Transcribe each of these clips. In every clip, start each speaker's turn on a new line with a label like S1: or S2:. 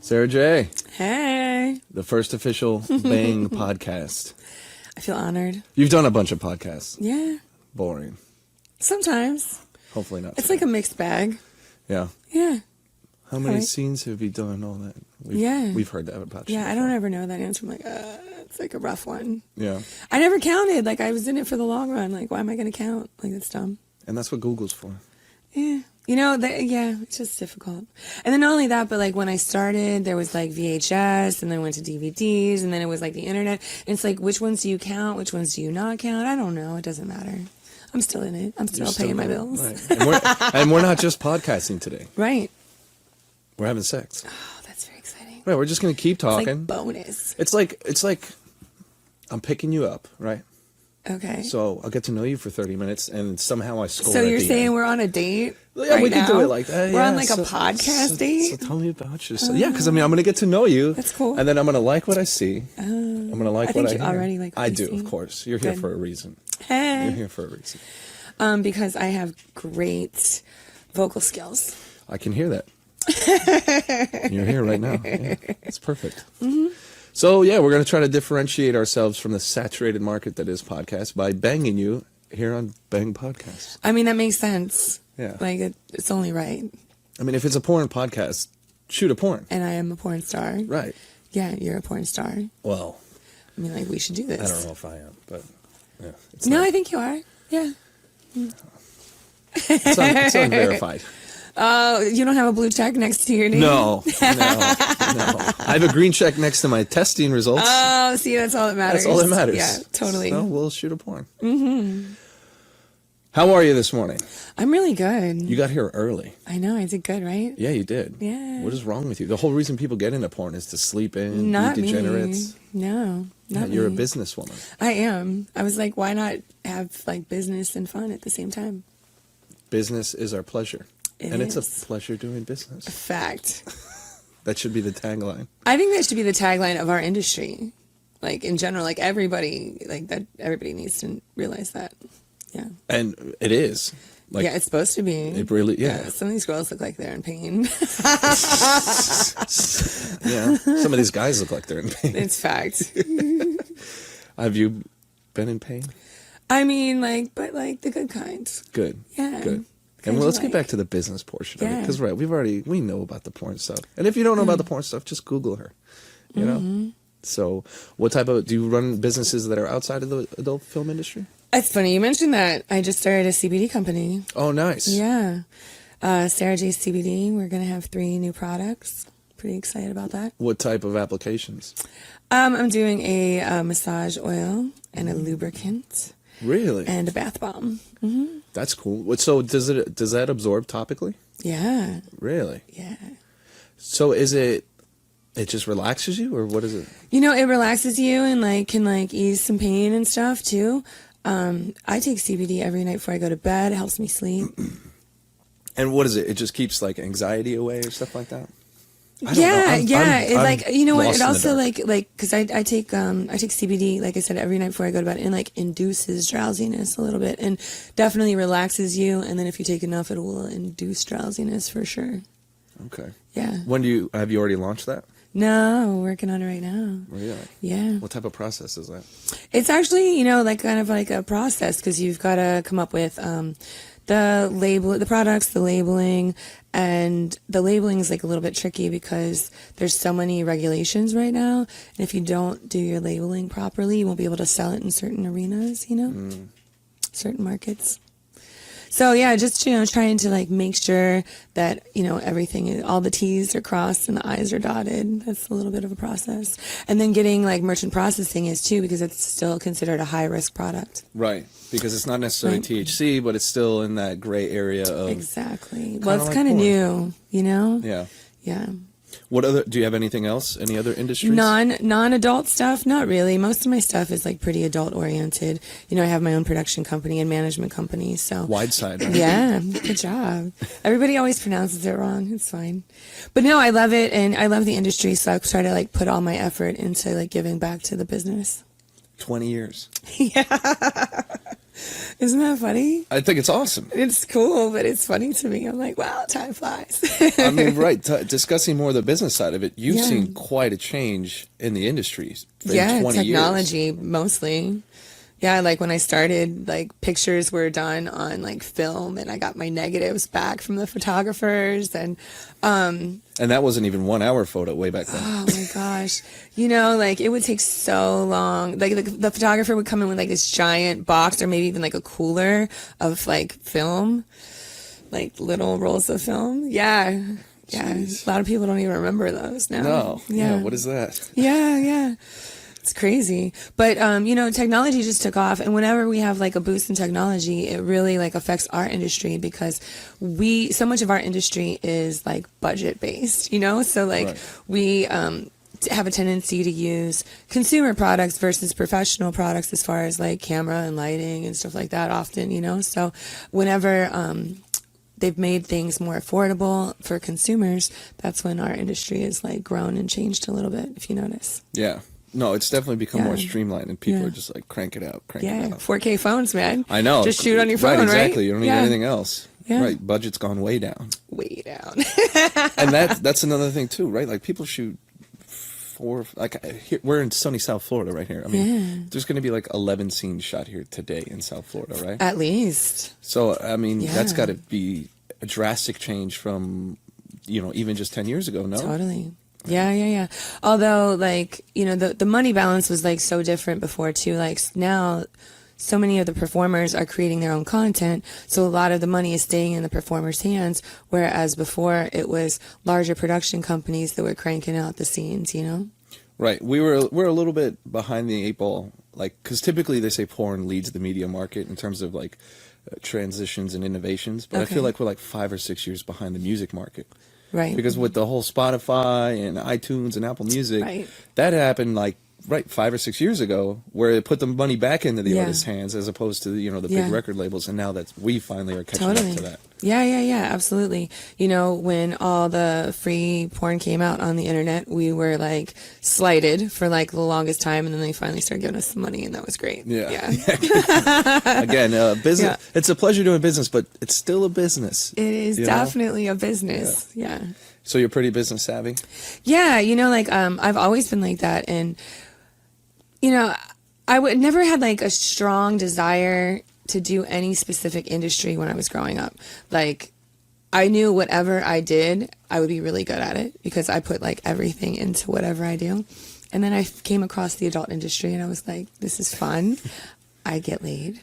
S1: Sara Jay.
S2: Hey.
S1: The first official Bang podcast.
S2: I feel honored.
S1: You've done a bunch of podcasts.
S2: Yeah.
S1: Boring.
S2: Sometimes.
S1: Hopefully not.
S2: It's like a mixed bag.
S1: Yeah.
S2: Yeah.
S1: How many scenes have you done? All that. We've heard that about you.
S2: Yeah, I don't ever know that answer. I'm like, it's like a rough one.
S1: Yeah.
S2: I never counted. Like, I was in it for the long run. Like, why am I going to count? Like, that's dumb.
S1: And that's what Google's for.
S2: Yeah. You know, it's just difficult. And then not only that, but like when I started, there was like VHS, and then went to DVDs, and then it was like the internet. And it's like, which ones do you count? Which ones do you not count? I don't know. It doesn't matter. I'm still in it. I'm still paying my bills.
S1: Right. And we're not just podcasting today.
S2: Right.
S1: We're having sex.
S2: Oh, that's very exciting.
S1: Right. We're just going to keep talking.
S2: It's like bonus.
S1: It's like I'm picking you up, right?
S2: Okay.
S1: So I'll get to know you for 30 minutes, and somehow I score.
S2: So you're
S1: at the
S2: saying
S1: end.
S2: we're on a date?
S1: Yeah,
S2: right
S1: we can
S2: now?
S1: do it like that.
S2: We're
S1: yeah.
S2: on like a podcast date?
S1: So tell me about yourself. Yeah, because I'm going to get to know you.
S2: That's cool.
S1: And then I'm going to like what I see. I'm going to like what I hear.
S2: Already like what
S1: I
S2: you
S1: do,
S2: see.
S1: of course. You're here for a reason.
S2: Hey.
S1: You're here for a reason.
S2: Because I have great vocal skills.
S1: I can hear that. You're here right now. Yeah, it's perfect.
S2: Mm-hmm.
S1: So, yeah, we're going to try to differentiate ourselves from the saturated market that is podcast by banging you here on Bang Podcasts.
S2: I mean, that makes sense.
S1: Yeah.
S2: Like, it's only right.
S1: I mean, if it's a porn podcast, shoot a porn.
S2: And I am a porn star.
S1: Right.
S2: Yeah, you're a porn star.
S1: Well,
S2: I mean, like, we should do this.
S1: I don't know if I am, but yeah.
S2: No, I think you are. Yeah.
S1: It's unverified.
S2: Oh, you don't have a blue check next to your name?
S1: No. I have a green check next to my testing results.
S2: Oh, see, that's all that matters.
S1: That's all that matters.
S2: Yeah, totally.
S1: So we'll shoot a porn. Mm-hmm. How are you this morning?
S2: I'm really good.
S1: You got here early.
S2: I know, I did good, right?
S1: Yeah, you did.
S2: Yeah.
S1: What is wrong with you? The whole reason people get into porn is to sleep in,
S2: Not
S1: be degenerates.
S2: me. No, not
S1: You're
S2: me.
S1: a businesswoman.
S2: I am. I was like, why not have like business and fun at the same time?
S1: Business is our pleasure.
S2: It
S1: It's
S2: is.
S1: a pleasure doing business.
S2: Fact.
S1: That should be the tagline.
S2: I think that should be the tagline of our industry. Like in general, like everybody needs to realize that. Yeah.
S1: And it is. Like,
S2: yeah, it's supposed to be.
S1: It really, yeah.
S2: Some of these girls look like they're in pain.
S1: Yeah. Some of these guys look like they're in pain.
S2: It's fact.
S1: Have you been in pain?
S2: I mean, like, but like the good kind.
S1: Good.
S2: Yeah.
S1: Good.
S2: Kind
S1: And
S2: of
S1: let's get
S2: like-
S1: back to the business portion of it.
S2: Yeah.
S1: Because, right, we know about the porn stuff. And if you don't know about the porn stuff, just Google her. You know? So do you run businesses that are outside of the adult film industry?
S2: It's funny you mentioned that. I just started a CBD company.
S1: Oh, nice.
S2: Yeah. Sara Jay CBD. We're going to have 3 new products. Pretty excited about that.
S1: What type of applications?
S2: I'm doing a massage oil and a lubricant.
S1: Really?
S2: And a bath bomb. Mm-hmm.
S1: That's cool. So does that absorb topically?
S2: Yeah.
S1: Really?
S2: Yeah.
S1: So it just relaxes you, or what is it?
S2: You know, it relaxes you and like can like ease some pain and stuff too. I take CBD every night before I go to bed. It helps me sleep.
S1: And what is it? It just keeps like anxiety away or stuff like that?
S2: Yeah. It
S1: I'm
S2: like, you know what?
S1: lost
S2: It
S1: in the
S2: also
S1: dark.
S2: like, cause I take CBD, like I said, every night before I go to bed, and like induces drowsiness a little bit and definitely relaxes you. And then if you take enough, it will induce drowsiness for sure.
S1: Okay.
S2: Yeah.
S1: Have you already launched that?
S2: No, working on it right now.
S1: Really?
S2: Yeah.
S1: What type of process is that?
S2: It's actually, you know, like kind of like a process, because you've got to come up with the products, the labeling, and the labeling is like a little bit tricky because there's so many regulations right now. And if you don't do your labeling properly, you won't be able to sell it in certain arenas, you know, certain markets. So yeah, just, you know, trying to like make sure that, you know, all the T's are crossed and the I's are dotted. That's a little bit of a process. And then getting like merchant processing is too, because it's still considered a high risk product.
S1: Right. Because it's not necessarily THC, but it's still in that gray area of...
S2: Exactly. Well, it's
S1: like
S2: kind of
S1: porn.
S2: new, you know?
S1: Yeah.
S2: Yeah.
S1: Do you have anything else? Any other industries?
S2: Non-adult stuff? Not really. Most of my stuff is like pretty adult oriented. You know, I have my own production company and management company, so.
S1: Wide side, right?
S2: Yeah, good job. Everybody always pronounces it wrong. It's fine. But no, I love it, and I love the industry, so I try to like put all my effort into like giving back to the business.
S1: 20 years.
S2: Yeah. Isn't that funny?
S1: I think it's awesome.
S2: It's cool, but it's funny to me. I'm like, wow, time flies.
S1: I mean, right. Discussing more of the business side of it, you've
S2: Yeah.
S1: seen quite a change in the industry in
S2: Yeah,
S1: 20
S2: technology
S1: years.
S2: mostly. Yeah, like when I started, like pictures were done on like film, and I got my negatives back from the photographers, and
S1: And that wasn't even 1 hour photo way back then.
S2: oh my gosh, like it would take so long. Like the photographer would come in with like this giant box, or maybe even like a cooler of like film, like little rolls of film. Yeah. Yeah.
S1: Jeez.
S2: A lot of people don't even remember those now.
S1: No. Yeah. What is that?
S2: Yeah, yeah. It's crazy. But, technology just took off. And whenever we have like a boost in technology, it really like affects our industry, because so much of our industry is like budget based, So like
S1: Right.
S2: we have a tendency to use consumer products versus professional products as far as like camera and lighting and stuff like that often, So whenever they've made things more affordable for consumers, that's when our industry is like grown and changed a little bit, if you notice.
S1: Yeah. No, it's definitely become more
S2: Yeah.
S1: streamlined, and people
S2: Yeah.
S1: are just like, crank it out, crank it
S2: Yeah,
S1: out.
S2: 4K phones, man.
S1: I know.
S2: Just shoot on your phone,
S1: right?
S2: right?
S1: Exactly. You don't need
S2: Yeah.
S1: anything else.
S2: Yeah.
S1: Right. Budget's gone way down.
S2: Way down.
S1: And that's another thing too, right? Like people shoot here, we're in sunny South Florida right here. I mean, there's going to be like 11 scenes shot here today in South Florida, right?
S2: At least.
S1: So, I mean, that's
S2: Yeah.
S1: got to be a drastic change from, even just 10 years ago, no?
S2: Totally. Yeah. Although, like, the money balance was like so different before too. Like now, so many of the performers are creating their own content, so a lot of the money is staying in the performers' hands, whereas before it was larger production companies that were cranking out the scenes,
S1: Right. We're a little bit behind the eight ball, like, because typically they say porn leads the media market in terms of like transitions and innovations, but I
S2: Okay.
S1: feel like we're like 5 or 6 years behind the music market.
S2: Right.
S1: Because with the whole Spotify and iTunes and Apple Music,
S2: Right.
S1: that happened like 5 or 6 years ago, where it put the money back into the
S2: Yeah.
S1: artist's hands as opposed to the
S2: Yeah.
S1: big record labels, and now that we finally are catching
S2: Totally.
S1: up to that.
S2: Yeah, absolutely. When all the free porn came out on the internet, we were like slighted for like the longest time, and then they finally started giving us some money, and that was great.
S1: Yeah. Again, business.
S2: Yeah.
S1: It's a pleasure doing business, but it's still a business.
S2: It is
S1: you know?
S2: definitely a business. Yeah.
S1: So you're pretty business savvy.
S2: Yeah, I've always been like that, and I would never had like a strong desire to do any specific industry when I was growing up. Like, I knew whatever I did, I would be really good at it, because I put like everything into whatever I do. And then I came across the adult industry, and I was like, this is fun. I get laid,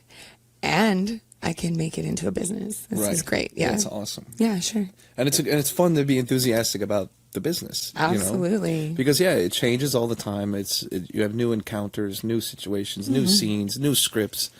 S2: and I can make it into a business. This is great. Yeah.
S1: That's awesome.
S2: Yeah, sure.
S1: And it's fun to be enthusiastic about the business.
S2: Absolutely.
S1: Because it changes all the time. You have new encounters, new situations, new scenes, new scripts.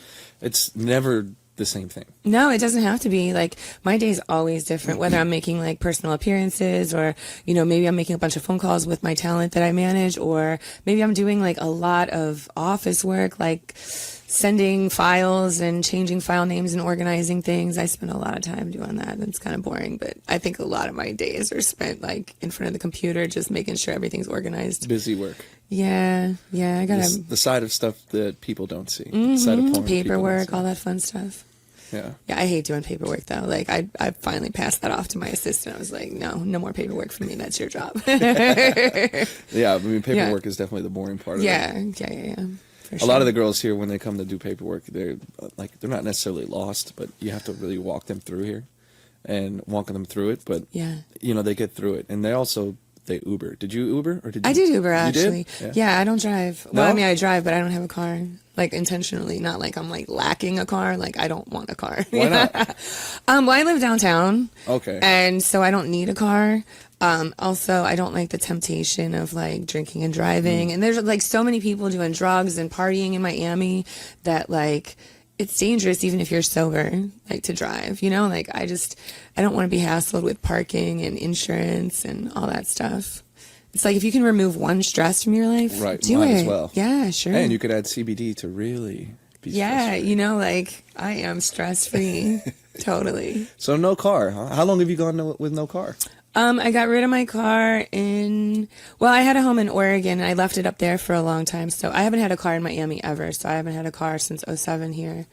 S1: It's never the same thing.
S2: No, it doesn't have to be. Like, my day's always different, whether I'm making like personal appearances, or, maybe I'm making a bunch of phone calls with my talent that I manage, or maybe I'm doing like a lot of office work, like sending files and changing file names and organizing things. I spend a lot of time doing that. It's kind of boring, but I think a lot of my days are spent like in front of the computer, just making sure everything's organized.
S1: Busy work.
S2: Yeah. I gotta
S1: The side of stuff that people don't see. The side of porn people don't
S2: paperwork,
S1: see.
S2: all that fun stuff.
S1: Yeah.
S2: Yeah, I hate doing paperwork though. Like I finally passed that off to my assistant. I was like, no more paperwork for me. That's your job.
S1: Yeah, I mean, paperwork is definitely the boring part of it.
S2: Yeah. For
S1: A lot of the girls here, when they come to do paperwork, they're not necessarily lost, but you have to really walk them through here and walk them through it. But
S2: Yeah.
S1: they get through it, and they Uber. Did you Uber or did you?
S2: I did Uber,
S1: You did?
S2: actually. Yeah, I don't drive. Well,
S1: No?
S2: I mean, I drive, but I don't have a car. Like, intentionally, not like I'm like lacking a car. Like, I don't want a car.
S1: Why not?
S2: Well, I live downtown.
S1: Okay.
S2: And so I don't need a car. Also, I don't like the temptation of like drinking and driving. And there's like so many people doing drugs and partying in Miami that like it's dangerous even if you're sober, like to drive, like I don't want to be hassled with parking and insurance and all that stuff. It's like if you can remove one stress from your life,
S1: Right,
S2: do
S1: might
S2: it.
S1: as well.
S2: Yeah, sure.
S1: And you could add CBD to really be
S2: yeah,
S1: stress-free.
S2: like I am stress free. Totally.
S1: So no car, huh? How long have you gone with no car?
S2: I got rid of my car I had a home in Oregon and I left it up there for a long time. So I haven't had a car in Miami ever. So I haven't had a car since '07 here.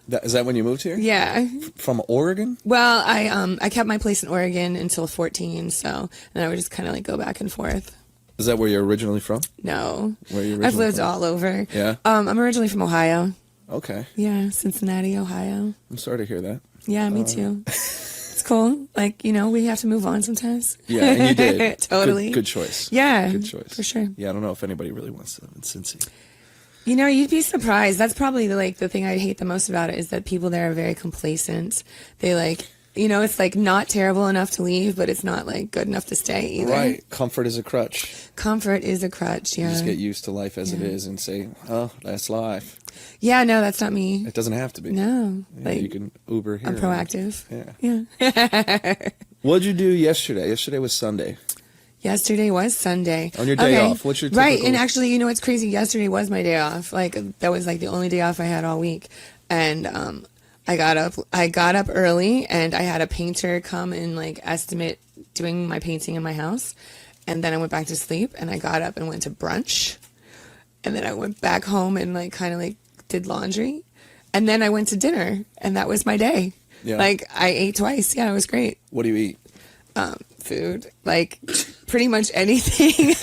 S1: Is that when you moved here?
S2: Yeah.
S1: From Oregon?
S2: Well, I kept my place in Oregon until 14, so and I would just kind of like go back and forth.
S1: Is that where you're originally from?
S2: No.
S1: Where are you originally
S2: I've lived
S1: from?
S2: all over.
S1: Yeah?
S2: I'm originally from Ohio.
S1: Okay.
S2: Yeah, Cincinnati, Ohio.
S1: I'm sorry to hear that.
S2: Yeah, me too. It's cool. Like, we have to move on sometimes.
S1: Yeah, and you did.
S2: Totally.
S1: Good choice.
S2: Yeah.
S1: Good choice.
S2: For sure.
S1: Yeah, I don't know if anybody really wants to live in Cincy.
S2: You'd be surprised. That's probably the thing I hate the most about it is that people there are very complacent. They it's like not terrible enough to leave, but it's not like good enough to stay either.
S1: Right. Comfort is a crutch.
S2: Comfort is a crutch, yeah.
S1: You just get used to life as it is and say, oh, that's life.
S2: Yeah, no, that's not me.
S1: It doesn't have to be.
S2: No.
S1: Yeah, you can Uber here.
S2: I'm proactive.
S1: Yeah. What'd you do yesterday? Yesterday was Sunday.
S2: Yesterday was Sunday.
S1: On your day off, what's your typical...
S2: Right, and actually, what's crazy? Yesterday was my day off. Like, that was like the only day off I had all week. And I got up early, and I had a painter come and like estimate doing my painting in my house. And then I went back to sleep, and I got up and went to brunch. And then I went back home and like kind of like did laundry. And then I went to dinner, and that was my day.
S1: Yeah.
S2: Like, I ate twice. Yeah, it was great.
S1: What do you eat?
S2: Food, like pretty much anything.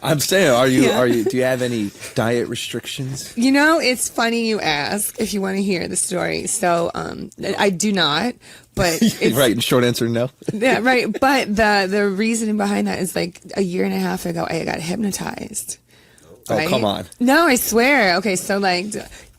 S1: I'm saying, do you have any diet restrictions?
S2: It's funny you ask if you want to hear the story. So, I do not, but
S1: right. And short answer, no.
S2: Yeah, right. But the reasoning behind that is like a year and a half ago, I got hypnotized. Right?
S1: Oh, come on.
S2: No, I swear. Okay. So like,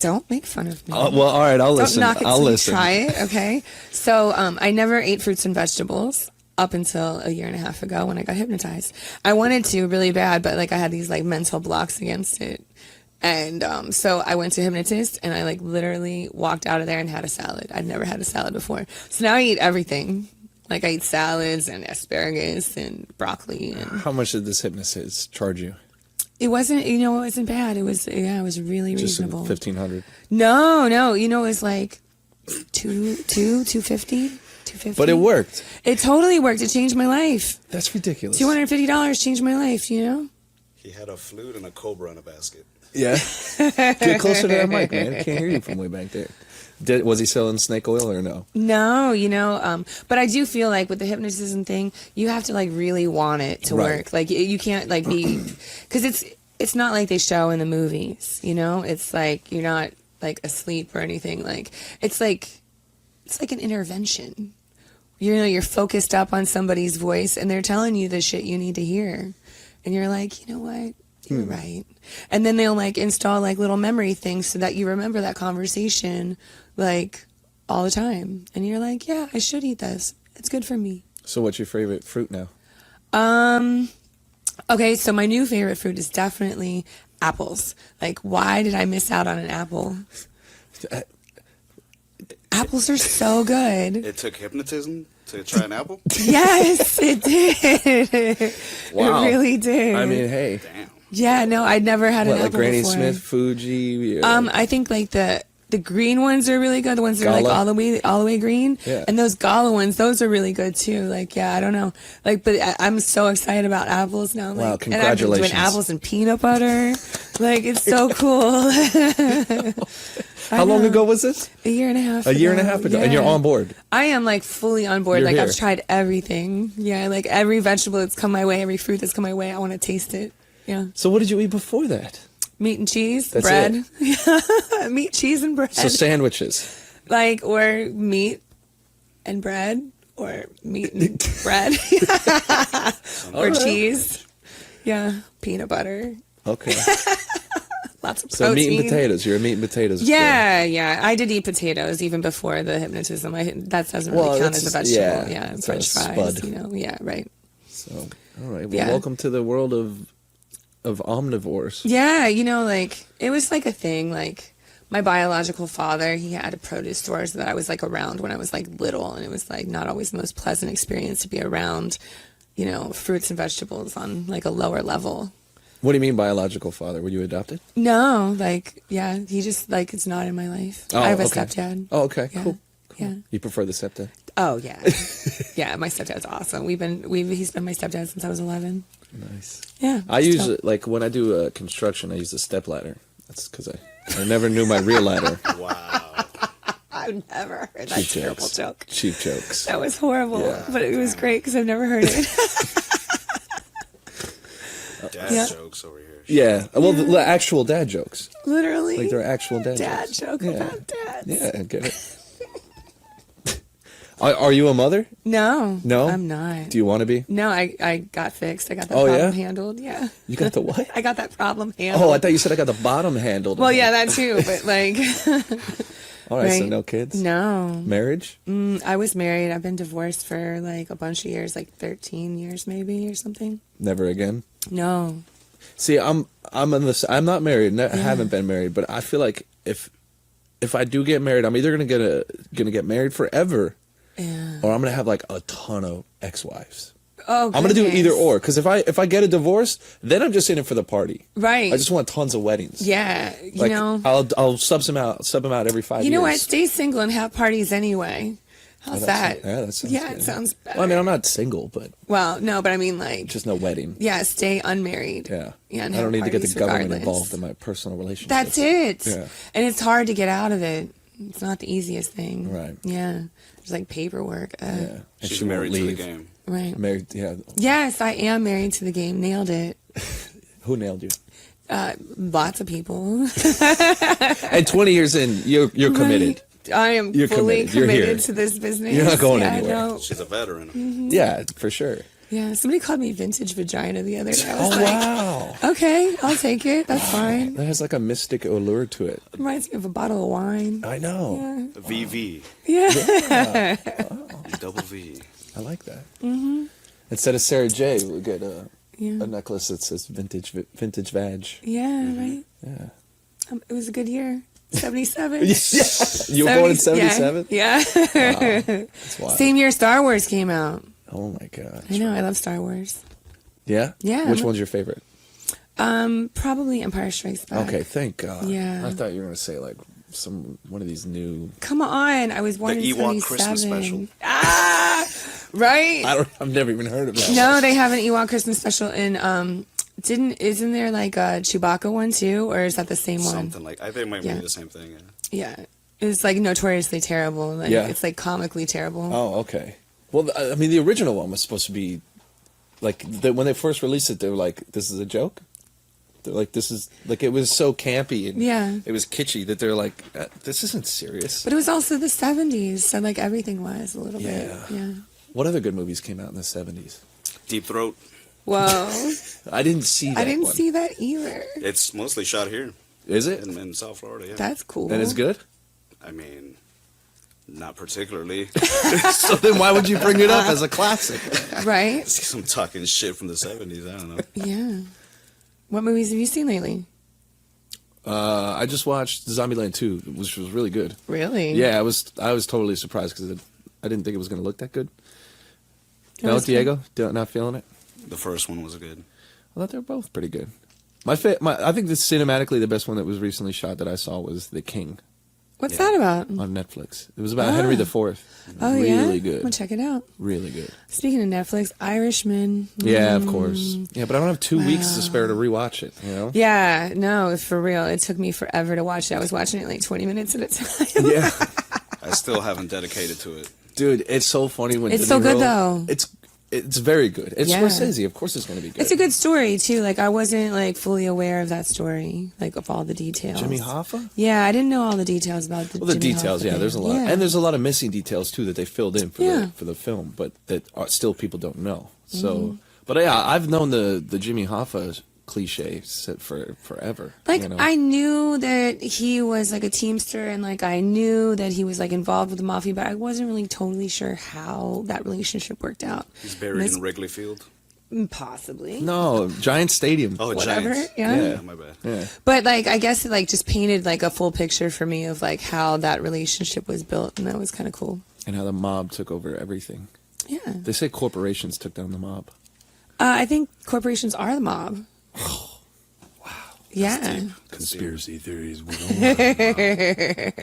S2: don't make fun of me.
S1: Well, all right. I'll listen.
S2: Don't knock it
S1: I'll
S2: till you
S1: listen.
S2: try it. Okay. So, I never ate fruits and vegetables up until a year and a half ago when I got hypnotized. I wanted to really bad, but like I had these like mental blocks against it. And so I went to a hypnotist and I like literally walked out of there and had a salad. I'd never had a salad before. So now I eat everything. Like I eat salads and asparagus and broccoli. And
S1: How much did this hypnotist charge you?
S2: it wasn't, it wasn't bad. It was really
S1: Just
S2: reasonable.
S1: 1,500.
S2: No, it was like 250.
S1: But it worked.
S2: It totally worked. It changed my life.
S1: That's ridiculous.
S2: $250 changed my life,
S3: He had a flute and a cobra in a basket.
S1: Yeah. Get closer to that mic, man. I can't hear you from way back there. Was he selling snake oil or no?
S2: No, but I do feel like with the hypnotism thing, you have to like really want it to
S1: Right.
S2: work. Like you can't like be, because it's not like they show in the movies. It's like you're not like asleep or anything. Like it's like an intervention. You're focused up on somebody's voice and they're telling you the shit you need to hear. And you're like, you know what? You're right. And then they'll like install like little memory things so that you remember that conversation like all the time. And you're like, yeah, I should eat this. It's good for me.
S1: So what's your favorite fruit now?
S2: Okay, so my new favorite fruit is definitely apples. Like, why did I miss out on an apple? Apples are so good.
S3: It took hypnotism to try an apple?
S2: Yes, it did.
S1: Wow.
S2: It really did.
S1: I mean, hey.
S3: Damn.
S2: Yeah, no, I'd never had an
S1: What,
S2: apple
S1: like Granny
S2: before.
S1: Smith, Fuji?
S2: I think like the green ones are really good. The ones that are like
S1: Gala?
S2: all the way green.
S1: Yeah.
S2: And those Gala ones, those are really good too. Like, yeah, I don't know. Like, but I'm so excited about apples now.
S1: Wow,
S2: Like, and I've been
S1: congratulations.
S2: doing apples and peanut butter. Like, it's so cool.
S1: How long ago was this?
S2: A year and a half
S1: A year and a half ago. And you're
S2: yeah.
S1: on board.
S2: I am like fully on board.
S1: You're
S2: Like
S1: here.
S2: I've tried everything. Yeah, like every vegetable that's come my way, every fruit that's come my way, I want to taste it. Yeah.
S1: So what did you eat before that?
S2: Meat and cheese,
S1: That's
S2: bread. Meat, cheese, and bread.
S1: So sandwiches.
S2: Like, or meat and bread, or meat and bread, or cheese. Yeah, peanut butter.
S1: Okay.
S2: Lots of
S1: So
S2: protein.
S1: meat and potatoes. You're a meat and potatoes.
S2: Yeah. I did eat potatoes even before the hypnotism. That doesn't really
S1: Well,
S2: count as a
S1: that's-
S2: vegetable.
S1: yeah,
S2: Yeah,
S1: it's
S2: French
S1: a
S2: fries.
S1: spud.
S2: Yeah, right.
S1: So, all right. Well,
S2: Yeah.
S1: welcome to the world of omnivores.
S2: Yeah, like it was like a thing. Like my biological father, he had a produce store that I was like around when I was like little, and it was like not always the most pleasant experience to be around, fruits and vegetables on like a lower level.
S1: What do you mean biological father? Were you adopted?
S2: No, like yeah, he just like it's not in my life.
S1: Oh,
S2: I have a
S1: okay.
S2: stepdad.
S1: Oh, okay.
S2: Yeah.
S1: Cool.
S2: Yeah.
S1: You prefer the stepdad?
S2: Oh yeah, yeah. My stepdad's awesome. He's been my stepdad since I was 11.
S1: Nice.
S2: Yeah.
S1: I use it, like when I do construction, I use the step ladder. That's because I never knew my real ladder.
S3: Wow.
S2: I've never heard that
S1: Cheap
S2: terrible
S1: jokes.
S2: joke.
S1: Cheap jokes.
S2: That was horrible,
S1: Yeah.
S2: but it was great because I've never heard it.
S3: Dad
S2: Yeah.
S3: jokes over here.
S1: Yeah. Well, the actual dad jokes.
S2: Literally.
S1: Like they're actual dad jokes.
S2: joke
S1: Yeah.
S2: about dads.
S1: Yeah, I get it. Are you a mother?
S2: No.
S1: No?
S2: I'm not.
S1: Do you want to be?
S2: No, I got fixed. I got that
S1: Oh,
S2: problem
S1: yeah?
S2: handled. Yeah.
S1: You got the what?
S2: I got that problem handled.
S1: Oh, I thought you said I got the bottom handled.
S2: Well, yeah, that too, but like.
S1: All right, so
S2: right.
S1: no kids?
S2: No.
S1: Marriage?
S2: I was married. I've been divorced for like a bunch of years, like 13 years maybe or something.
S1: Never again?
S2: No.
S1: See, I'm not married. I haven't been married, but I feel like if I do get married, I'm either gonna get married forever,
S2: Yeah.
S1: or I'm gonna have like a ton of ex-wives.
S2: Oh,
S1: I'm gonna do
S2: goodness.
S1: either or, because if I get a divorce, then I'm just in it for the party.
S2: Right.
S1: I just want tons of weddings.
S2: Yeah. You
S1: Like,
S2: know.
S1: I'll sub them out every 5 years.
S2: You know what? Stay single and have parties anyway. How's that?
S1: Yeah, that sounds
S2: Yeah,
S1: good.
S2: it sounds better.
S1: Well, I mean, I'm not single, but
S2: Well, no, but I mean like.
S1: just no wedding.
S2: Yeah, stay unmarried.
S1: Yeah.
S2: Yeah, and
S1: I don't
S2: have
S1: need to get the
S2: parties
S1: government
S2: regardless.
S1: involved in my personal relationships.
S2: That's it.
S1: Yeah.
S2: And it's hard to get out of it. It's not the easiest thing.
S1: Right.
S2: Yeah. There's like paperwork.
S1: Yeah. And
S3: She's
S1: she won't
S3: married to the
S1: leave.
S3: game.
S2: Right.
S1: Married, yeah.
S2: Yes, I am married to the game. Nailed it.
S1: Who nailed you?
S2: Lots of people.
S1: And 20 years in, you're committed.
S2: Right. I am
S1: You're
S2: fully
S1: committed. You're here.
S2: committed to this business.
S1: You're not going
S2: yeah,
S1: anywhere.
S2: No.
S3: She's a veteran.
S2: Mm-hmm.
S1: Yeah, for sure.
S2: Yeah, somebody called me vintage vagina the other day. I was
S1: Oh,
S2: like,
S1: wow.
S2: okay, I'll take it. That's fine.
S1: That has like a mystic allure to it.
S2: Reminds me of a bottle of wine.
S1: I know.
S3: VV.
S2: Yeah.
S3: Double V.
S1: I like that. Mm-hmm. Instead of Sara Jay, we'll get a
S2: Yeah.
S1: necklace that says vintage vag.
S2: Yeah, right.
S1: Yeah.
S2: It was a good year. 77.
S1: You were born in 77?
S2: Yeah.
S1: That's wild.
S2: Same year Star Wars came out.
S1: Oh my god.
S2: I know, I love Star Wars.
S1: Yeah?
S2: Yeah.
S1: Which one's your favorite?
S2: Probably Empire Strikes Back.
S1: Okay, thank God.
S2: Yeah.
S1: I thought you were going to say like one of these new.
S2: Come on, I was born in
S3: Ewok
S2: 77.
S3: Christmas special.
S2: Ah, right.
S1: I've never even heard of that.
S2: No, they have an Ewok Christmas special in isn't there like a Chewbacca one too, or is that the same one?
S3: Something like, I think it might
S2: Yeah.
S3: be the same thing. Yeah.
S2: Yeah, it's like notoriously terrible. Like,
S1: Yeah.
S2: it's like comically terrible.
S1: Oh, okay. Well, I mean, the original one was supposed to be like when they first released it, they were like, "This is a joke." They're like, "This is like," it was so campy and
S2: Yeah.
S1: it was kitschy that they're like, "This isn't serious."
S2: But it was also the 70s, so like everything was a little bit.
S1: Yeah.
S2: Yeah.
S1: What other good movies came out in the 70s?
S3: Deep Throat.
S2: Whoa,
S1: I didn't see that
S2: I didn't
S1: one.
S2: see that either.
S3: It's mostly shot here
S1: Is it?
S3: in South Florida. Yeah.
S2: That's cool.
S1: And it's good?
S3: I mean, not particularly.
S1: So then why would you bring it up as a classic?
S2: Right?
S3: Some talking shit from the 70s. I don't know.
S2: Yeah. What movies have you seen lately?
S1: I just watched Zombieland 2, which was really good.
S2: Really?
S1: Yeah, I was totally surprised because I didn't think it was going to look that good.
S2: That
S1: No,
S2: was
S1: Diego? Not feeling it?
S3: The first one was good.
S1: I thought they were both pretty good. I think the cinematically the best one that was recently shot that I saw was The King
S2: What's
S3: Yeah.
S2: that about?
S1: on Netflix. It was about Henry IV.
S2: Oh, yeah?
S1: Really good.
S2: I'll check it out.
S1: Really good.
S2: Speaking of Netflix, Irishman.
S1: Yeah, of course. Yeah, but I don't have 2 weeks to spare to rewatch it, you know?
S2: Yeah, no, for real. It took me forever to watch it. I was watching it like 20 minutes at a time.
S1: Yeah.
S3: I still haven't dedicated to it.
S1: Dude, it's so funny when
S2: It's
S1: De
S2: so good,
S1: Niro-
S2: though.
S1: It's very good. It's
S2: Yeah.
S1: Scorsese. Of course it's going to be good.
S2: It's a good story, too. Like, I wasn't, like, fully aware of that story, like, of all the details.
S1: Jimmy Hoffa?
S2: Yeah, I didn't know all the details about the
S1: Well, the
S2: Jimmy
S1: details,
S2: Hoffa
S1: yeah,
S2: thing.
S1: there's a lot.
S2: Yeah.
S1: And there's a lot of missing details, too, that they filled in for,
S2: Yeah.
S1: the film, but that still people don't know. So, but yeah, I've known the Jimmy Hoffa cliche for forever.
S2: Like,
S1: you know?
S2: I knew that he was, like, a Teamster, and, like, I knew that he was, like, involved with the mafia, but I wasn't really totally sure how that relationship worked out.
S3: He's buried in Wrigley Field.
S2: Possibly.
S1: No, Giant Stadium.
S3: Oh,
S2: Whatever,
S3: Giants.
S2: yeah.
S3: My bad.
S1: Yeah.
S2: But, like, I guess it, like, just painted, like, a full picture for me of, like, how that relationship was built, and that was kind of cool.
S1: And how the mob took over everything.
S2: Yeah.
S1: They say corporations took down the mob.
S2: I think corporations are the mob. Wow. Yeah.
S1: Conspiracy theories. Do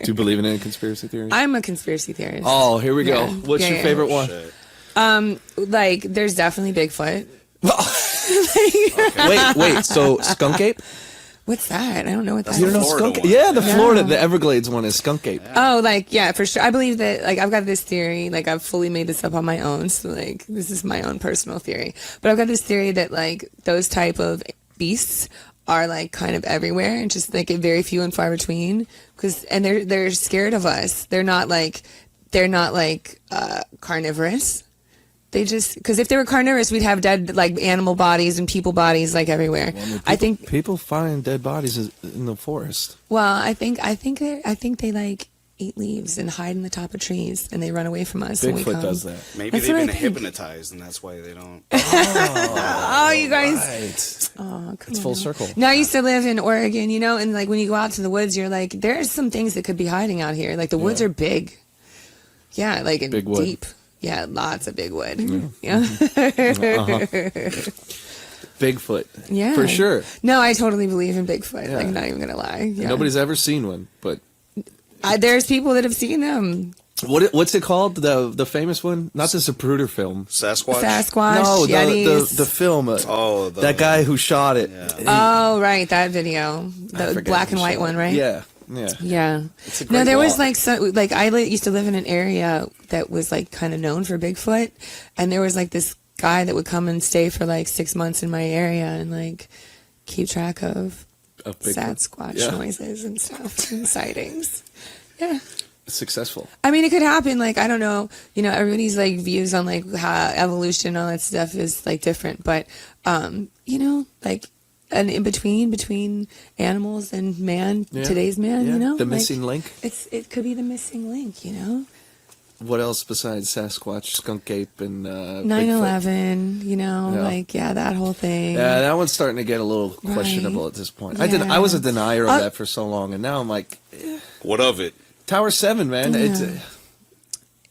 S1: you believe in any conspiracy theories?
S2: I'm a conspiracy theorist.
S1: Oh, here we go.
S2: Yeah.
S1: What's
S2: Yeah,
S1: your
S2: yeah.
S1: favorite one?
S3: Shit.
S2: Like, there's definitely Bigfoot.
S1: Wait. So skunk ape?
S2: What's that? I don't know what that
S3: That's
S1: You
S2: is.
S1: don't know
S3: Florida
S1: skunk?
S3: one.
S1: Yeah, the
S2: No.
S1: Florida, the Everglades one is skunk ape.
S2: Oh, like, yeah, for sure. I believe that, like, I've got this theory, like, I've fully made this up on my own, so, like, this is my own personal theory. But I've got this theory that, like, those type of beasts are, like, kind of everywhere and just, like, very few and far between. And they're scared of us. They're not, like, carnivorous. They just, because if they were carnivorous, we'd have dead, like, animal bodies and people bodies, like, everywhere.
S1: Well, I mean,
S2: I think,
S1: people find dead bodies in the forest.
S2: well, I think they, like, eat leaves and hide in the top of trees and they run away from us. when we
S1: Bigfoot
S2: come.
S1: does that.
S3: Maybe
S2: That's
S3: they've
S2: what I
S3: been
S2: think.
S3: hypnotized, and that's why they don't.
S2: Oh, you guys.
S1: Right.
S2: Oh, come
S1: It's
S2: on
S1: full
S2: now.
S1: circle.
S2: Now, I used to live in Oregon, you know, and like when you go out to the woods, you're like, there's some things that could be hiding out here. Like the woods
S1: Yeah.
S2: are big. Yeah, like and
S1: Big wood.
S2: deep. Yeah, lots of big wood. Yeah.
S1: Bigfoot.
S2: Yeah.
S1: For sure.
S2: No, I totally believe in Bigfoot.
S1: Yeah.
S2: Like, not even gonna lie. Yeah.
S1: Nobody's ever seen one, but
S2: There's people that have seen them.
S1: what's it called? The famous one? Not the Zapruder film.
S3: Sasquatch.
S2: Sasquatch,
S1: No,
S2: Yetis.
S1: the film.
S3: Oh,
S1: that guy who shot it.
S3: Yeah.
S2: Oh, right, that video,
S1: I
S2: the
S1: forget
S2: black
S1: who
S2: and white
S1: shot
S2: one,
S1: it.
S2: right?
S1: Yeah, yeah.
S2: Yeah.
S1: It's a
S2: No,
S1: great
S2: there was
S1: walk.
S2: like like used to live in an area that was like kind of known for Bigfoot, and there was like this guy that would come and stay for like 6 months in my area and like keep track of
S1: Of Bigfoot.
S2: Sasquatch
S1: Yeah.
S2: noises and stuff and sightings. Yeah.
S1: Successful.
S2: I mean, it could happen. Like, I don't know, you know, everybody's like views on like how evolution and all that stuff is like different, but, you know, like an in between animals and man,
S1: Yeah.
S2: today's man,
S1: Yeah.
S2: you know,
S1: The
S2: like,
S1: missing link.
S2: it could be the missing link, you know,
S1: What else besides Sasquatch, skunk ape, and
S2: 9/11, you know,
S1: Yeah.
S2: like, yeah, that whole thing.
S1: Yeah, that one's starting to get a little
S2: Right.
S1: questionable at this point.
S2: Yeah.
S1: I was a denier of that for so long, and now I'm like,
S3: What of it?
S1: Tower 7, man.
S2: Yeah.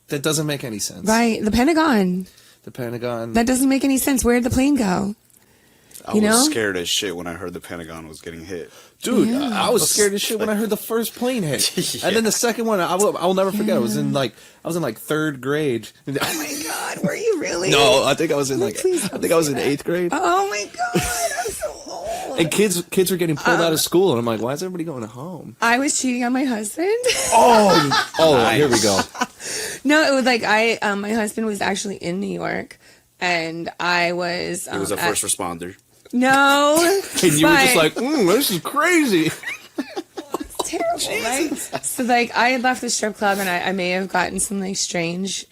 S1: That doesn't make any sense.
S2: Right. The Pentagon.
S1: The Pentagon.
S2: That doesn't make any sense. Where'd the plane go?
S3: I
S2: You
S3: was
S2: know?
S3: scared as shit when I heard the Pentagon was getting hit.
S1: Dude,
S2: Yeah.
S1: I was scared as shit when I heard the first plane hit, and then the second one. I'll never forget. I was in like third grade.
S2: Oh my God, were you really?
S1: No, I think I was in like
S2: Please
S1: I
S2: don't
S1: think I was
S2: say
S1: in
S2: that.
S1: 8th grade.
S2: Oh my God, I'm so old.
S1: And kids were getting pulled out of school, and I'm like, why is everybody going home?
S2: I was cheating on my husband.
S1: Oh, here we go.
S2: No, it was like my husband was actually in New York, and I was.
S3: He was a first responder.
S2: No,
S1: And you were just
S2: but-
S1: like, this is crazy.
S2: terrible, right? So like I had left the strip club and I may have gotten some like strange,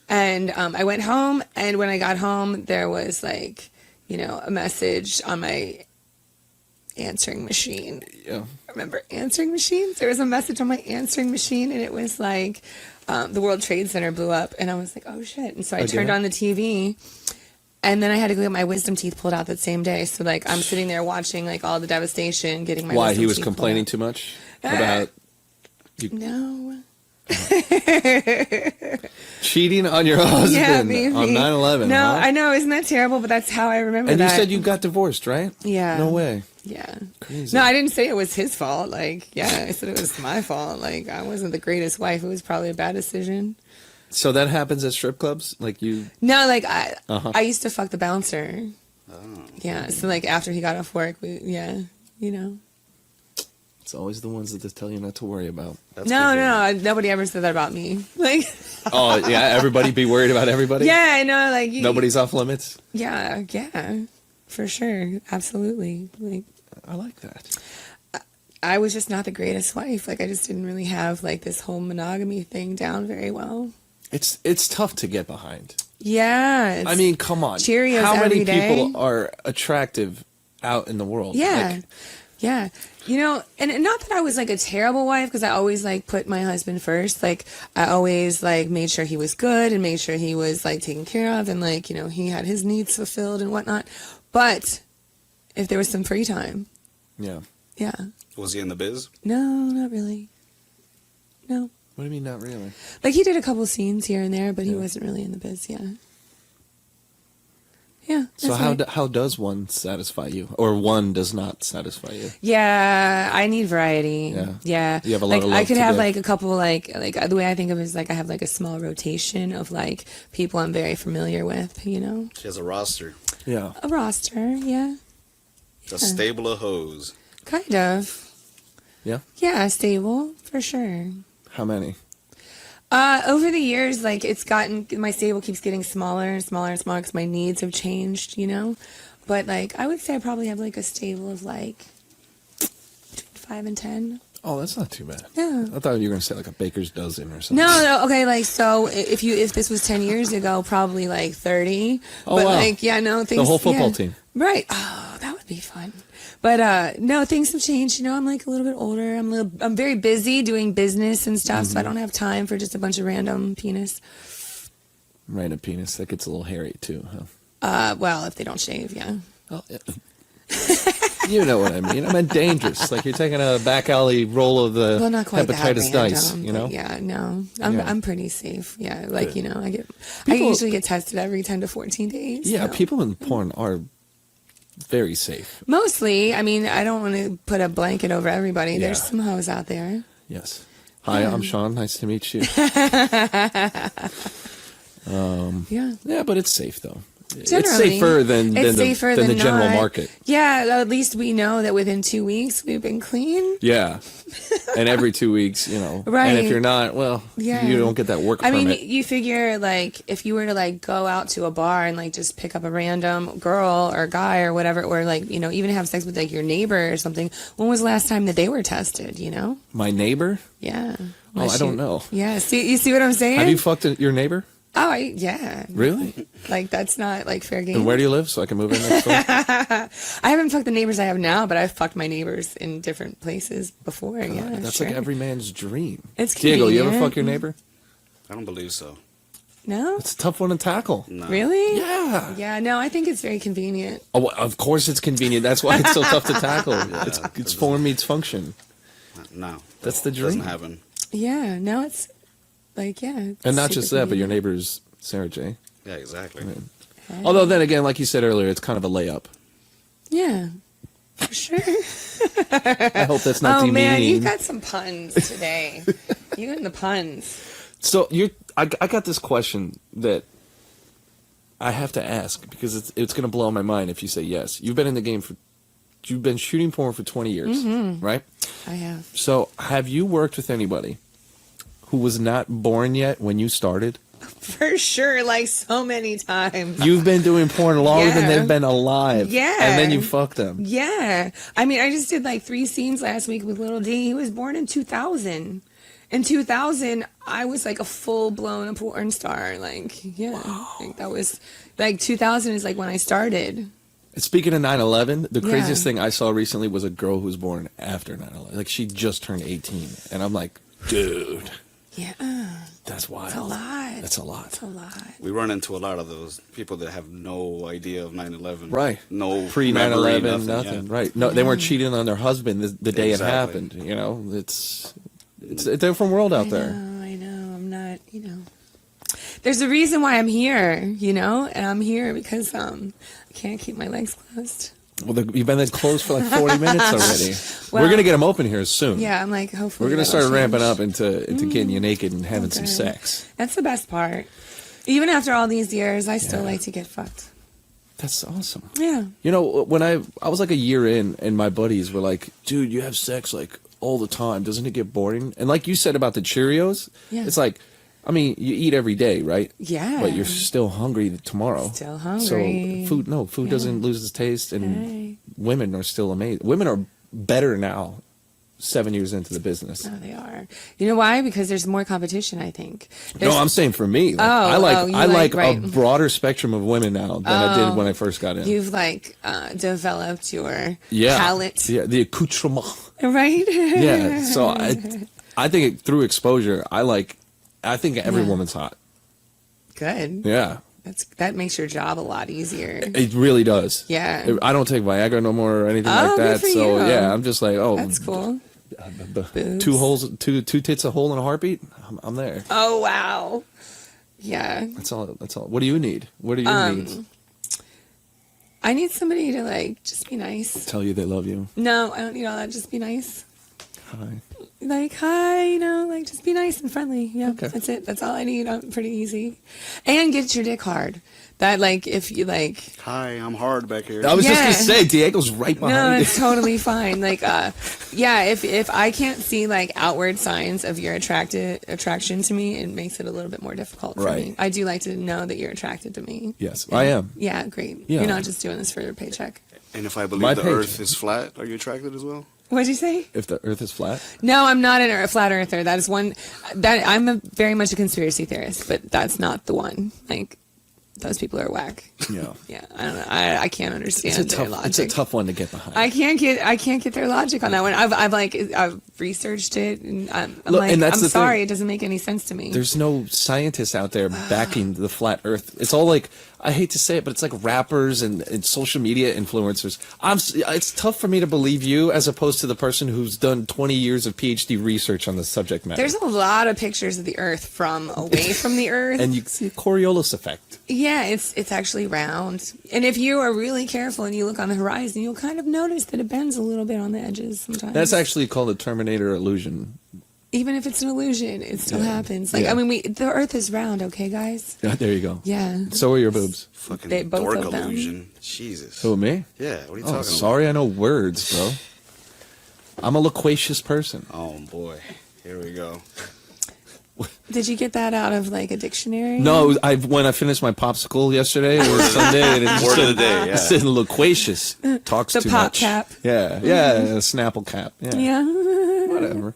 S2: and I went home, and when I got home there was like, you know, a message on my answering machine.
S1: Yeah.
S2: Remember answering machines? There was a message on my answering machine, and it was like the World Trade Center blew up, and I was like, oh shit. And so I
S1: Okay.
S2: turned on the TV, and then I had to go get my wisdom teeth pulled out that same day. So like I'm sitting there watching like all the devastation, getting my
S1: Why
S2: wisdom
S1: he was
S2: teeth pulled
S1: complaining
S2: out.
S1: too much about
S2: No.
S1: cheating on your husband
S2: Yeah, maybe.
S1: on 9/11.
S2: No,
S1: huh?
S2: I know, isn't that terrible? But that's how I remember
S1: And
S2: that.
S1: you said you got divorced, right?
S2: Yeah.
S1: No way.
S2: Yeah.
S1: Crazy.
S2: No, I didn't say it was his fault. Like, yeah, I said it was my fault. Like, I wasn't the greatest wife. It was probably a bad decision.
S1: So that happens at strip clubs, like you.
S2: No, like
S1: Uh-huh.
S2: I used to fuck the bouncer. Yeah. So like after he got off work, you know.
S1: It's always the ones that just tell you not to worry about.
S3: That's
S2: No,
S3: good,
S2: no, nobody ever said that about me. Like,
S1: Oh yeah, everybody be worried about everybody.
S2: yeah, I know. Like,
S1: Nobody's off limits.
S2: Yeah, for sure, absolutely. Like,
S1: I like that.
S2: I was just not the greatest wife. Like, I just didn't really have like this whole monogamy thing down very well.
S1: It's tough to get behind.
S2: Yeah.
S1: I mean, come on.
S2: Cheerios
S1: How many
S2: every day.
S1: people are attractive out in the world?
S2: Yeah.
S1: Like,
S2: Yeah. You know, and not that I was like a terrible wife, because I always like put my husband first. Like, I always like made sure he was good and made sure he was like taken care of, and like, you know, he had his needs fulfilled and whatnot. But if there was some free time,
S1: yeah.
S2: yeah.
S3: Was he in the biz?
S2: No, not really. No.
S1: What do you mean, not really?
S2: Like, he did a couple scenes here and there, but he
S1: Yeah.
S2: wasn't really in the biz, yeah. Yeah.
S1: So
S2: that's
S1: how
S2: right.
S1: how does one satisfy you, or one does not satisfy you?
S2: Yeah, I need variety.
S1: Yeah.
S2: Yeah.
S1: You have a lot
S2: like,
S1: of
S2: I
S1: love
S2: could
S1: to
S2: have
S1: give.
S2: like a couple like the way I think of it is like I have like a small rotation of like people I'm very familiar with, you know.
S3: She has a roster.
S1: Yeah.
S2: A roster, yeah.
S3: A stable of hoes.
S2: Kind of.
S1: Yeah.
S2: Yeah, stable for sure.
S1: How many?
S2: Over the years, like my stable keeps getting smaller and smaller and smaller because my needs have changed, you know. But like, I would say I probably have like a stable of like 5 and 10.
S1: Oh, that's not too bad.
S2: Yeah.
S1: I thought you were going to say like a baker's dozen or something.
S2: No, okay, like, so if this was 10 years ago, probably like 30.
S1: Oh,
S2: but
S1: wow.
S2: like, yeah, no, things.
S1: The whole football
S2: yeah.
S1: team.
S2: Right. Oh, that would be fun. But no, things have changed. You know, I'm like a little bit older. I'm very busy doing business and stuff, so I don't have time for just a bunch of random penis.
S1: Random penis. That gets a little hairy too, huh?
S2: Well, if they don't shave, yeah.
S1: Oh, yeah. You know what I mean. I meant dangerous. Like you're taking a back alley roll of the
S2: Well, not quite
S1: hepatitis
S2: that random,
S1: dice, you know?
S2: Yeah, no.
S1: Yeah.
S2: I'm pretty safe. Yeah, like,
S1: Good.
S2: you know, I
S1: People-
S2: usually get tested every 10 to 14 days.
S1: Yeah,
S2: so.
S1: people in porn are very safe.
S2: Mostly, I mean, I don't want to put a blanket over everybody.
S1: Yeah.
S2: There's some hoes out there.
S1: Yes. Hi, I'm Sean. Nice to meet you.
S2: Yeah.
S1: Yeah, but it's safe though. It's
S2: Generally,
S1: safer than
S2: it's
S1: the,
S2: safer
S1: than the general
S2: not.
S1: market.
S2: Yeah, at least we know that within 2 weeks we've been clean.
S1: Yeah. And every 2 weeks, you know.
S2: Right.
S1: And if you're not, well,
S2: Yeah.
S1: you don't get that work
S2: I
S1: permit.
S2: mean, you figure like if you were to like go out to a bar and like just pick up a random girl or guy or whatever, or like, you know, even have sex with like your neighbor or something. When was the last time that they were tested? You know?
S1: My neighbor?
S2: Yeah.
S1: Oh, I don't know.
S2: Yeah. You see what I'm saying?
S1: Have you fucked your neighbor?
S2: Oh, yeah.
S1: Really?
S2: Like that's not like fair game.
S1: And where do you live so I can move in next door?
S2: I haven't fucked the neighbors I have now, but I've fucked my neighbors in different places before. Yeah,
S1: That's
S2: sure.
S1: like every man's dream.
S2: It's
S1: Diego, you ever
S2: convenient.
S1: fuck your neighbor?
S3: I don't believe so.
S2: No,
S1: It's a tough one to tackle.
S3: No.
S2: really?
S1: Yeah.
S2: Yeah, no, I think it's very convenient.
S1: Oh, well, of course it's convenient. That's why it's so tough to tackle. It's form meets function.
S3: No.
S1: That's the
S3: Doesn't
S1: dream.
S3: happen.
S2: Yeah, no, it's like it's
S1: And not
S2: super
S1: just that, but your
S2: convenient.
S1: neighbor's Sara Jay.
S3: Yeah, exactly.
S1: Although then again, like you said earlier, it's kind of a layup.
S2: Yeah, for sure.
S1: I hope that's not
S2: Oh
S1: demeaning.
S2: man, you got some puns today. You and the puns.
S1: So I got this question that I have to ask because it's going to blow my mind if you say yes. You've been in the game you've been shooting porn for 20 years, right?
S2: I have.
S1: So have you worked with anybody who was not born yet when you started?
S2: For sure, like so many times.
S1: You've been doing porn longer than
S2: Yeah.
S1: they've been alive.
S2: Yeah.
S1: And then you fucked them.
S2: Yeah. I mean, I just did like 3 scenes last week with Little D. He was born in 2000. In 2000, I was like a full-blown porn star. Like, yeah. Like, that was, like, 2000 is like when I started.
S1: Speaking of 9/11, the craziest
S2: Yeah.
S1: thing I saw recently was a girl who was born after 9/11. Like she just turned 18, and I'm like, dude,
S2: Yeah.
S1: that's wild.
S2: That's a lot.
S1: That's a lot.
S2: That's a lot.
S3: We run into a lot of those people that have no idea of 9/11.
S1: Right.
S3: No
S1: Pre
S3: memory,
S1: 9/11, nothing.
S3: yeah.
S1: Right. No, they weren't cheating on their husband the day it
S3: Exactly.
S1: happened. You know, it's a different world out there.
S2: I know. I'm not, you know. There's a reason why I'm here, you know? And I'm here because I can't keep my legs closed.
S1: Well, you've been closed for like 40 minutes already.
S2: Well,
S1: We're gonna get them open here soon.
S2: Yeah, I'm like, hopefully.
S1: We're gonna
S2: that'll
S1: start ramping
S2: change.
S1: up into getting you naked and having some
S2: Okay.
S1: sex.
S2: That's the best part. Even after all these years, I still
S1: Yeah.
S2: like to get fucked.
S1: That's awesome.
S2: Yeah.
S1: You know, when I was like a year in, and my buddies were like, "Dude, you have sex like all the time. Doesn't it get boring?" And like you said about the Cheerios,
S2: Yeah.
S1: it's like, I mean, you eat every day, right?
S2: Yeah.
S1: But you're still hungry tomorrow.
S2: Still hungry.
S1: So food
S2: Yeah.
S1: doesn't lose its taste, and
S2: Right.
S1: women are still amazing. Women are better now, 7 years into the business.
S2: Oh, they are. You know why? Because there's more competition, I think.
S1: No,
S2: There's-
S1: I'm saying for me, like,
S2: Oh,
S1: I like
S2: you
S1: I like
S2: like- right.
S1: a broader spectrum of women now than I did when I first got in.
S2: You've like developed your
S1: Yeah,
S2: palate.
S1: yeah, the accoutrement.
S2: Right?
S1: Yeah, so I think through exposure, I think every
S2: Yeah.
S1: woman's hot.
S2: Good.
S1: Yeah,
S2: That makes your job a lot easier.
S1: it really does.
S2: Yeah.
S1: I don't take Viagra no more or anything
S2: Oh,
S1: like
S2: good
S1: that.
S2: for
S1: So
S2: you.
S1: yeah, I'm just like, oh,
S2: That's cool. Boobs.
S1: two tits a hole in a heartbeat. I'm there.
S2: Oh wow. Yeah.
S1: That's all. What do you need? What are your needs?
S2: I need somebody to like just be nice.
S1: Tell you they love you.
S2: No, I don't need all that. Just be nice.
S1: Hi.
S2: like, hi, you know, like, just be nice and friendly. Yeah,
S1: Okay.
S2: that's it. That's all I need. I'm pretty easy. And get your dick hard. That, like, if you, like...
S3: Hi, I'm hard back here.
S1: I was just
S2: Yeah.
S1: gonna say, Diego's right
S2: No,
S1: behind
S2: it's
S1: you.
S2: totally fine. Like, yeah, if I can't see, like, outward signs of your attraction to me, it makes it a little bit more difficult for
S1: Right.
S2: me. I do like to know that you're attracted to me.
S1: Yes, I am.
S2: Yeah, great.
S1: Yeah.
S2: You're not just doing this for your paycheck.
S3: And if I believe
S1: My
S3: the
S1: page.
S3: Earth is flat, are you attracted as well?
S2: What'd you say?
S1: If the Earth is flat,
S2: No, I'm not a flat earther. That is one that I'm very much a conspiracy theorist, but that's not the one. Like, those people are whack.
S1: yeah,
S2: Yeah, I don't know. I can't understand
S1: it's a
S2: their
S1: tough.
S2: logic.
S1: It's a tough one to get behind.
S2: I can't get their logic on that one. I've researched it, and I'm
S1: Look,
S2: like,
S1: and that's
S2: I'm
S1: the
S2: sorry,
S1: thing.
S2: it doesn't make any sense to me.
S1: There's no scientists out there backing the flat Earth. It's all like, I hate to say it, but it's like rappers and social media influencers. It's tough for me to believe you as opposed to the person who's done 20 years of PhD research on the subject matter.
S2: There's a lot of pictures of the Earth from away from the Earth.
S1: And you can see a Coriolis effect.
S2: Yeah, it's actually round. And if you are really careful and you look on the horizon, you'll kind of notice that it bends a little bit on the edges sometimes.
S1: That's actually called a Terminator illusion.
S2: Even if it's an illusion, it still
S1: Yeah.
S2: happens. Like,
S1: Yeah.
S2: I mean, the Earth is round, okay, guys?
S1: Yeah, there you go.
S2: Yeah.
S1: So are your boobs.
S3: Fucking
S2: They- both
S3: dork
S2: of them.
S3: illusion. Jesus.
S1: Who, me?
S3: Yeah, what are you
S1: Oh,
S3: talking
S1: sorry, I know words, bro. I'm a loquacious person.
S3: about? Oh, boy. Here we go.
S2: Did you get that out of, like, a dictionary?
S1: No, when I finished my popsicle yesterday, it was Sunday, and it just
S3: Word of
S1: said,
S3: the day, yeah.
S1: it said loquacious. Talks
S2: The
S1: too
S2: pop
S1: much.
S2: cap.
S1: Yeah, a Snapple cap. Yeah,
S2: Yeah.
S1: whatever.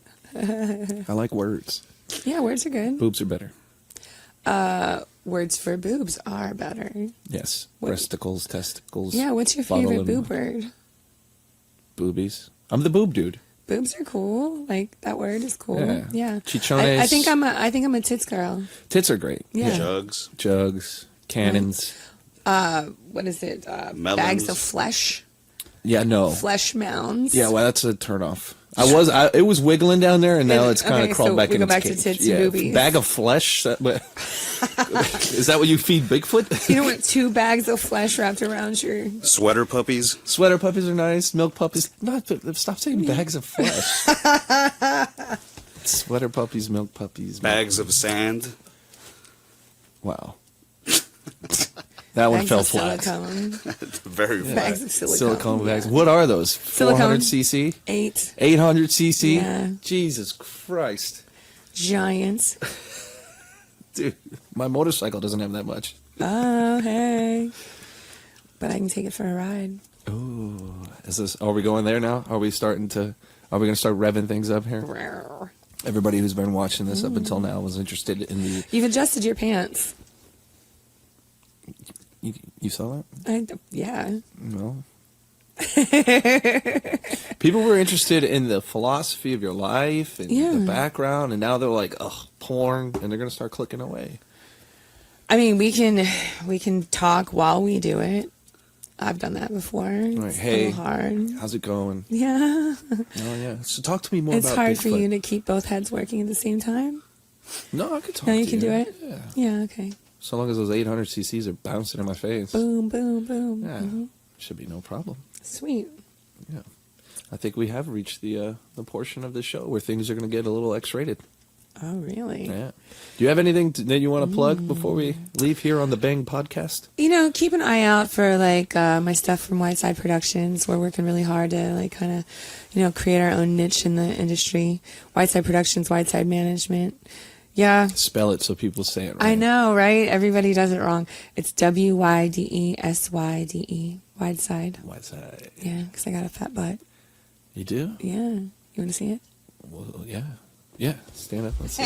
S1: I like words.
S2: Yeah, words are good.
S1: Boobs are better.
S2: Words for boobs are better.
S1: Yes,
S2: What-
S1: breasticles, testicles.
S2: Yeah, what's your
S1: funnel
S2: favorite
S1: and
S2: boob word?
S1: Boobies. I'm the boob dude.
S2: Boobs are cool. Like, that word is cool.
S1: Yeah.
S2: Yeah.
S1: Chichones.
S2: I think I'm a tits girl.
S1: Tits are great.
S2: Yeah.
S3: Jugs.
S1: Jugs, cannons.
S2: What is it?
S3: Melons.
S2: Bags of flesh.
S1: Yeah, no.
S2: Flesh mounds.
S1: Yeah, well, that's a turnoff. It was wiggling down there, and now it's kind of
S2: Okay,
S1: crawled
S2: so
S1: back
S2: we
S1: in
S2: go
S1: its
S2: back to
S1: cage.
S2: tits and
S1: Yeah,
S2: boobies.
S1: bag of flesh. Is that what you feed Bigfoot?
S2: You don't want 2 bags of flesh wrapped around your...
S3: Sweater puppies.
S1: Sweater puppies are nice. Milk puppies. Stop saying bags of flesh. Sweater puppies, milk puppies.
S3: Bags of sand.
S1: Wow. That one
S2: Bags
S1: fell
S2: of
S1: flat.
S2: silicone.
S3: Very flat.
S2: Bags of silicone.
S1: Silicone bags.
S2: Yeah.
S1: What are those?
S2: Silicone.
S1: 400 cc?
S2: 8
S1: 800 cc?
S2: Yeah.
S1: Jesus Christ.
S2: giants.
S1: Dude, my motorcycle doesn't have that much.
S2: Oh, hey. But I can take it for a ride.
S1: Ooh. Are we going there now? Are we going to start revving things up here?
S2: Rawr.
S1: Everybody who's been watching this up until now was interested in the...
S2: You've adjusted your pants.
S1: You saw that?
S2: Yeah.
S1: No. People were interested in the philosophy of your life and
S2: Yeah.
S1: the background, and now they're like, ugh, porn, and they're going to start clicking away.
S2: I mean, we can talk while we do it. I've done that before.
S1: Like,
S2: It's
S1: hey,
S2: a little hard.
S1: how's it going?
S2: Yeah.
S1: Oh, yeah. So talk to me more
S2: It's
S1: about
S2: hard
S1: Bigfoot.
S2: for you to keep both heads working at the same time.
S1: No, I could talk
S2: No,
S1: to
S2: you can do it?
S1: Yeah.
S2: Yeah, okay.
S1: So long as those 800 cc's are bouncing in my face.
S2: Boom, boom, boom.
S1: Yeah.
S2: Mhm.
S1: Should be no problem.
S2: Sweet.
S1: Yeah. I think we have reached the portion of the show where things are going to get a little X-rated.
S2: Oh, really?
S1: Yeah. Do you have anything that you want to plug before we leave here on the Bang podcast?
S2: You know, keep an eye out for like my stuff from Whiteside Productions. We're working really hard to like kind of, create our own niche in the industry. Whiteside Productions, Whiteside Management. Yeah.
S1: Spell it so people say it right.
S2: I know, right? Everybody does it wrong. It's WYDESYDE. Whiteside.
S1: Whiteside.
S2: Yeah, because I got a fat butt.
S1: You do?
S2: Yeah. You want to see it?
S1: Well, yeah. Yeah. Stand up. Let's see.